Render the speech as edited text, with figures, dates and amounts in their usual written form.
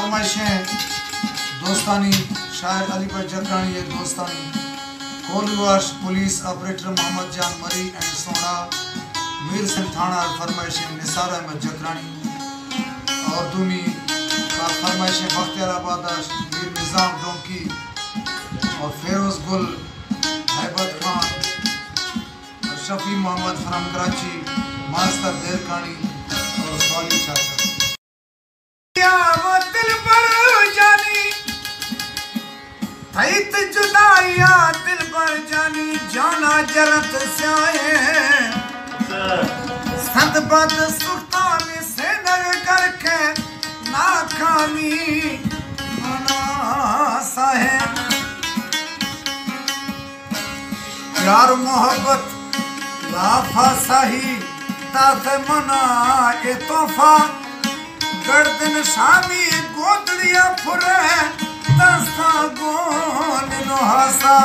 फरमाइशें दोस्तानी शायर अली भाई जकरानी ये दोस्तानी कोलवाश पुलिस ऑपरेटर मोहम्मद जान मरी एंड सोना मीर सिंह थाना फरमाइशें निसार अहमद जकरानी और दूमी का फरमाइशें बख्तियाराबाद मीर निज़ाम डोंकी और फेरोज गुल हैबत खान और शफी मोहम्मद फ्रॉम कराची मास्टर देरकानी और स्वाली चाचा दिल पर जानी थैत जुदाइया दिल पर जानी जाना जरत स्याए सदबद सुल्तान से नर करके नाकामी मना साहे प्यार मोहब्बत लाफा सही दात मना ए तोहफा गर्दन शामी गोदड़िया फुरे दस्ता गोन नोहासा